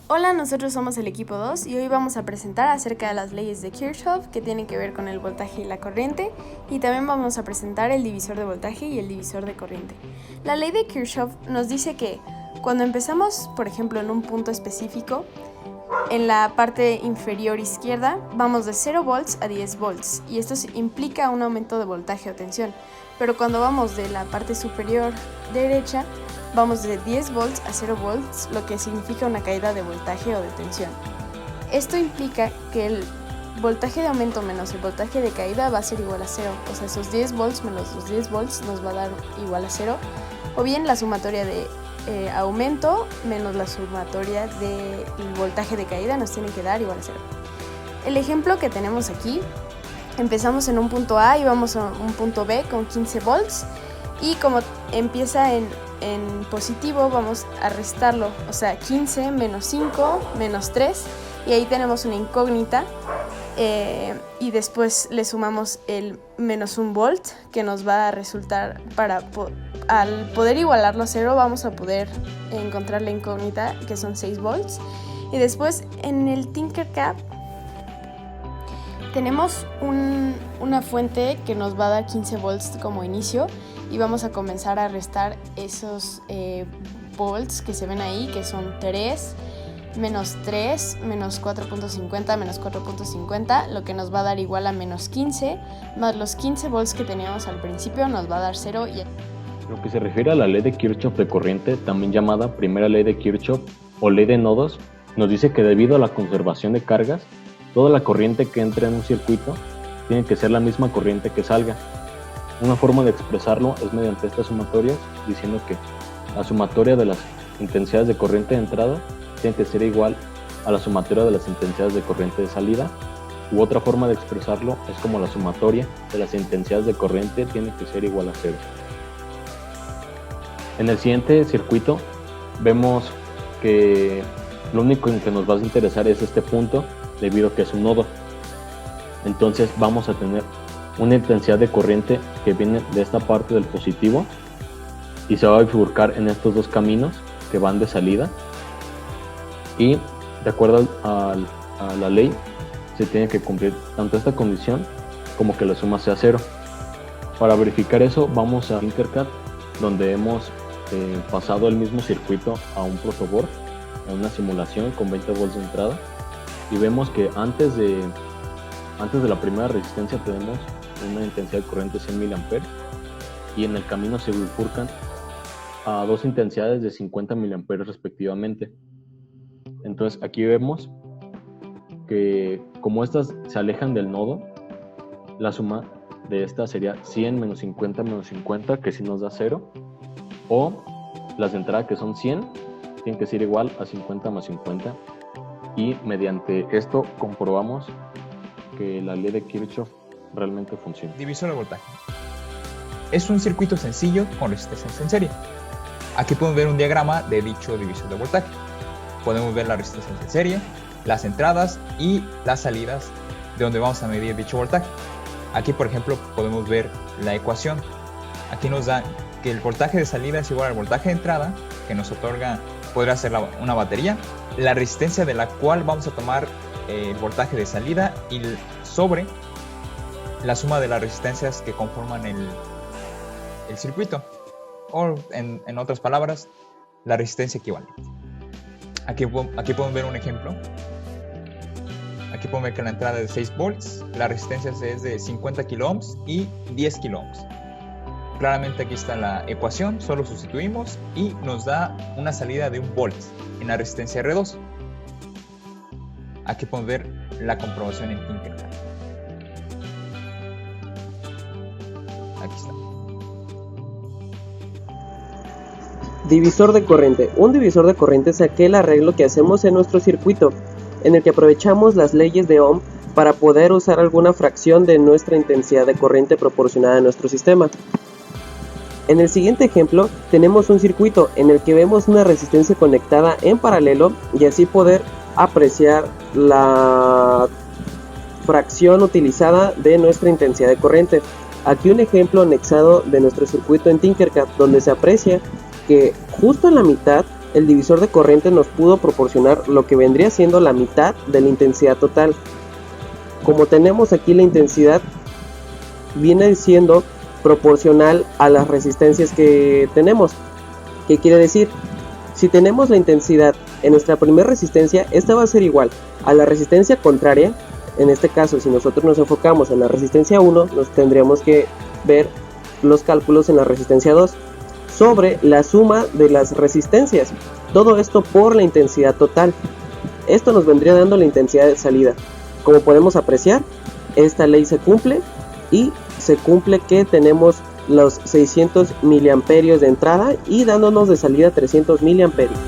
Hola, nosotros somos el equipo 2 y hoy vamos a presentar acerca de las leyes de Kirchhoff que tienen que ver con el voltaje y la corriente, y también vamos a presentar el divisor de voltaje y el divisor de corriente. La ley de Kirchhoff nos dice que cuando empezamos, por ejemplo, en un punto específico, en la parte inferior izquierda vamos de 0 volts a 10 volts y esto implica un aumento de voltaje o tensión, pero cuando vamos de la parte superior derecha vamos de 10 volts a 0 volts, lo que significa una caída de voltaje o de tensión. Esto implica que el voltaje de aumento menos el voltaje de caída va a ser igual a 0, o sea, esos 10 volts menos los 10 volts nos va a dar igual a 0, o bien la sumatoria de aumento menos la sumatoria del voltaje de caída nos tiene que dar igual a 0. El ejemplo que tenemos aquí, empezamos en un punto A y vamos a un punto B con 15 volts, y como empieza en positivo vamos a restarlo, o sea 15 menos 5 menos 3, y ahí tenemos una incógnita, y después le sumamos el menos 1 volt que nos va a resultar al poder igualarlo a 0 vamos a poder encontrar la incógnita, que son 6 volts. Y después en el Tinkercad tenemos una fuente que nos va a dar 15 volts como inicio, y vamos a comenzar a restar esos volts que se ven ahí, que son 3, menos 3, menos 4.50, menos 4.50, lo que nos va a dar igual a menos 15, más los 15 volts que teníamos al principio nos va a dar 0. Lo que se refiere a la ley de Kirchhoff de corriente, también llamada primera ley de Kirchhoff o ley de nodos, nos dice que debido a la conservación de cargas, toda la corriente que entre en un circuito tiene que ser la misma corriente que salga. Una forma de expresarlo es mediante estas sumatorias, diciendo que la sumatoria de las intensidades de corriente de entrada tiene que ser igual a la sumatoria de las intensidades de corriente de salida, u otra forma de expresarlo es como la sumatoria de las intensidades de corriente tiene que ser igual a 0. En el siguiente circuito vemos que lo único en que nos va a interesar es este punto, debido a que es un nodo. Entonces vamos a tener una intensidad de corriente que viene de esta parte del positivo y se va a bifurcar en estos dos caminos que van de salida, y de acuerdo a la ley se tiene que cumplir tanto esta condición como que la suma sea 0. Para verificar eso vamos a Tinkercad, donde hemos pasado el mismo circuito a un protoboard, a una simulación con 20 volts de entrada, y vemos que antes de la primera resistencia tenemos una intensidad de corriente de 100 mA, y en el camino se bifurcan a dos intensidades de 50 mA respectivamente. Entonces aquí vemos que como estas se alejan del nodo, la suma de esta sería 100 menos 50 menos 50, que sí nos da 0, o las de entrada, que son 100, tienen que ser igual a 50 más 50, y mediante esto comprobamos que la ley de Kirchhoff realmente funciona. Divisor de voltaje. Es un circuito sencillo con resistencias en serie. Aquí podemos ver un diagrama de dicho divisor de voltaje. Podemos ver las resistencias en serie, las entradas y las salidas de donde vamos a medir dicho voltaje. Aquí, por ejemplo, podemos ver la ecuación. Aquí nos da que el voltaje de salida es igual al voltaje de entrada, que nos otorga, podría ser una batería, la resistencia de la cual vamos a tomar el voltaje de salida, y sobre la suma de las resistencias que conforman el circuito, o en otras palabras, la resistencia equivalente. Aquí podemos ver un ejemplo. Aquí podemos ver que la entrada es de 6 volts, la resistencia es de 50 kiloohms y 10 kiloohms. Claramente aquí está la ecuación, solo sustituimos y nos da una salida de 1 volt en la resistencia R2. Aquí podemos ver la comprobación en Tinkercad. Aquí está. Divisor de corriente. Un divisor de corriente es aquel arreglo que hacemos en nuestro circuito, en el que aprovechamos las leyes de Ohm para poder usar alguna fracción de nuestra intensidad de corriente proporcionada a nuestro sistema. En el siguiente ejemplo tenemos un circuito en el que vemos una resistencia conectada en paralelo, y así poder apreciar la fracción utilizada de nuestra intensidad de corriente. Aquí un ejemplo anexado de nuestro circuito en Tinkercad, donde se aprecia que justo en la mitad el divisor de corriente nos pudo proporcionar lo que vendría siendo la mitad de la intensidad total. Como tenemos aquí la intensidad, viene siendo proporcional a las resistencias que tenemos. ¿Qué quiere decir? Si tenemos la intensidad en nuestra primera resistencia, esta va a ser igual a la resistencia contraria. En este caso, si nosotros nos enfocamos en la resistencia 1, nos tendríamos que ver los cálculos en la resistencia 2 sobre la suma de las resistencias. Todo esto por la intensidad total. Esto nos vendría dando la intensidad de salida. Como podemos apreciar, esta ley se cumple y se cumple que tenemos los 600 miliamperios de entrada y dándonos de salida 300 miliamperios.